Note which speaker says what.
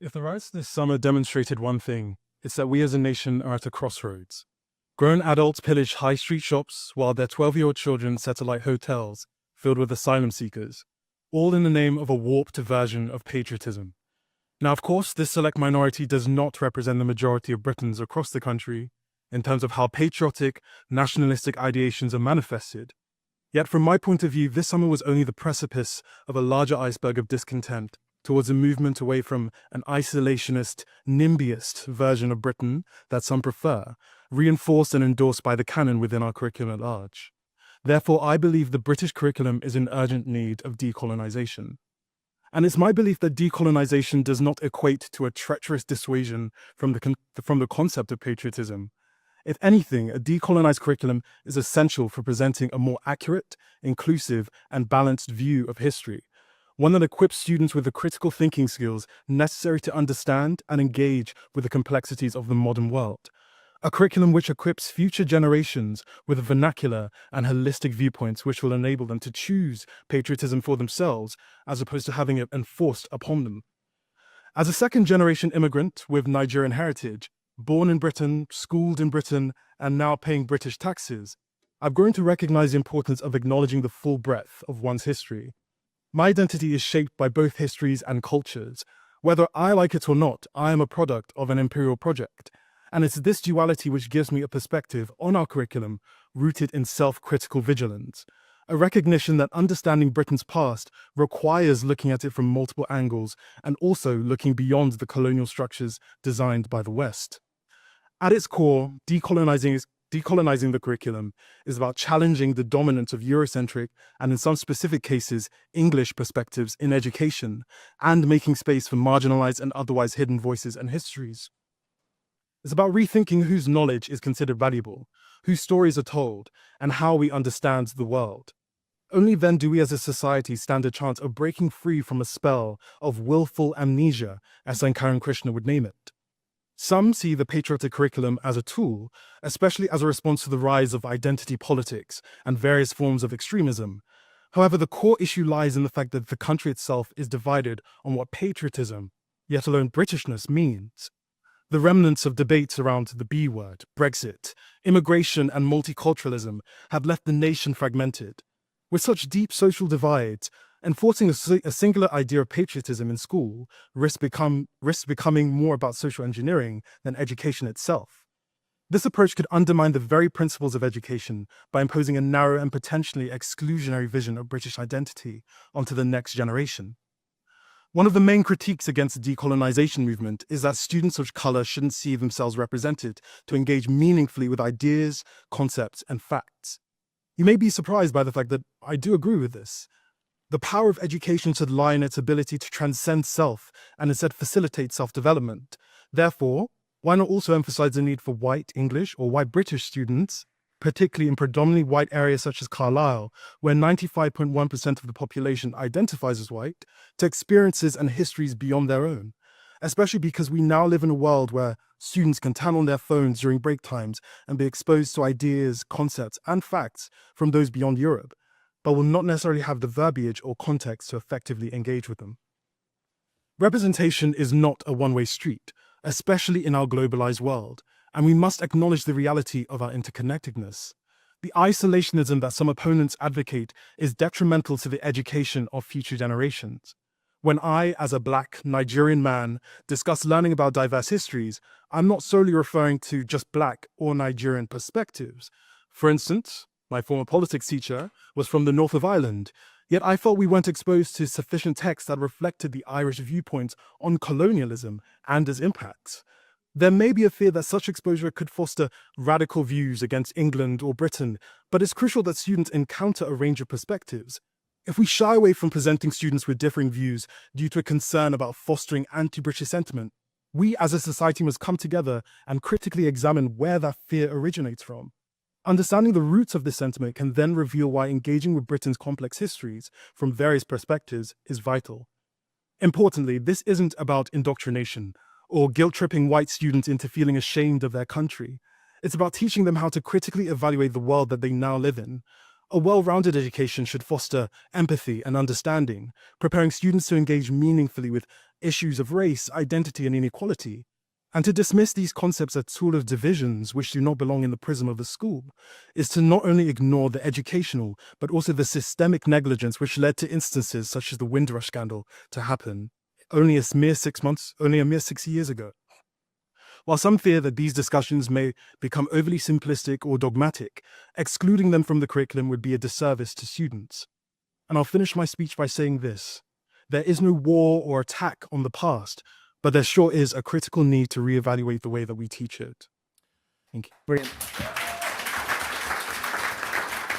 Speaker 1: If the riots this summer demonstrated one thing, it's that we as a nation are at a crossroads. Grown adults pillage high street shops while their 12-year-old children set alight hotels filled with asylum seekers, all in the name of a warped version of patriotism. Now, of course, this select minority does not represent the majority of Britons across the country in terms of how patriotic, nationalistic ideations are manifested. Yet, from my point of view, this summer was only the precipice of a larger iceberg of discontent towards a movement away from an isolationist, NIMBYist version of Britain that some prefer, reinforced and endorsed by the canon within our curriculum at large. Therefore, I believe the British curriculum is in urgent need of decolonization. And it's my belief that decolonization does not equate to a treacherous dissuasion from the concept of patriotism. If anything, a decolonized curriculum is essential for presenting a more accurate, inclusive, and balanced view of history, one that equips students with the critical thinking skills necessary to understand and engage with the complexities of the modern world. A curriculum which equips future generations with a vernacular and holistic viewpoints which will enable them to choose patriotism for themselves as opposed to having it enforced upon them. As a second-generation immigrant with Nigerian heritage, born in Britain, schooled in Britain, and now paying British taxes, I've grown to recognize the importance of acknowledging the full breadth of one's history. My identity is shaped by both histories and cultures. Whether I like it or not, I am a product of an imperial project. And it's this duality which gives me a perspective on our curriculum rooted in self-critical vigilance, a recognition that understanding Britain's past requires looking at it from multiple angles and also looking beyond the colonial structures designed by the West. At its core, decolonizing the curriculum is about challenging the dominance of Eurocentric and, in some specific cases, English perspectives in education and making space for marginalized and otherwise hidden voices and histories. It's about rethinking whose knowledge is considered valuable, whose stories are told, and how we understand the world. Only then do we as a society stand a chance of breaking free from a spell of willful amnesia, as Sankaran Krishna would name it. Some see the patriotic curriculum as a tool, especially as a response to the rise of identity politics and various forms of extremism. However, the core issue lies in the fact that the country itself is divided on what patriotism, yet alone Britishness, means. The remnants of debates around the B word, Brexit, immigration, and multiculturalism have left the nation fragmented. With such deep social divides, enforcing a singular idea of patriotism in school risks becoming more about social engineering than education itself. This approach could undermine the very principles of education by imposing a narrow and potentially exclusionary vision of British identity onto the next generation. One of the main critiques against the decolonization movement is that students of color shouldn't see themselves represented to engage meaningfully with ideas, concepts, and facts. You may be surprised by the fact that I do agree with this. The power of education should lie in its ability to transcend self and instead facilitate self-development. Therefore, why not also emphasize the need for white English or white British students, particularly in predominantly white areas such as Carlisle, where 95.1% of the population identifies as white, to experiences and histories beyond their own, especially because we now live in a world where students can turn on their phones during break times and be exposed to ideas, concepts, and facts from those beyond Europe, but will not necessarily have the verbiage or context to effectively engage with them. Representation is not a one-way street, especially in our globalized world, and we must acknowledge the reality of our interconnectedness. The isolationism that some opponents advocate is detrimental to the education of future generations. When I, as a Black Nigerian man, discuss learning about diverse histories, I'm not solely referring to just Black or Nigerian perspectives. For instance, my former politics teacher was from the north of Ireland, yet I felt we weren't exposed to sufficient texts that reflected the Irish viewpoint on colonialism and its impacts. There may be a fear that such exposure could foster radical views against England or Britain, but it's crucial that students encounter a range of perspectives. If we shy away from presenting students with differing views due to a concern about fostering anti-British sentiment, we as a society must come together and critically examine where that fear originates from. Understanding the roots of this sentiment can then reveal why engaging with Britain's complex histories from various perspectives is vital. Importantly, this isn't about indoctrination or guilt-tripping white students into feeling ashamed of their country. It's about teaching them how to critically evaluate the world that they now live in. A well-rounded education should foster empathy and understanding, preparing students to engage meaningfully with issues of race, identity, and inequality. And to dismiss these concepts as tool of divisions which do not belong in the prism of the school is to not only ignore the educational, but also the systemic negligence which led to instances such as the Windrush scandal to happen only a mere 6 years ago. While some fear that these discussions may become overly simplistic or dogmatic, excluding them from the curriculum would be a disservice to students. And I'll finish my speech by saying this. There is no war or attack on the past, but there sure is a critical need to reevaluate the way that we teach it. Thank you.
Speaker 2: Brilliant.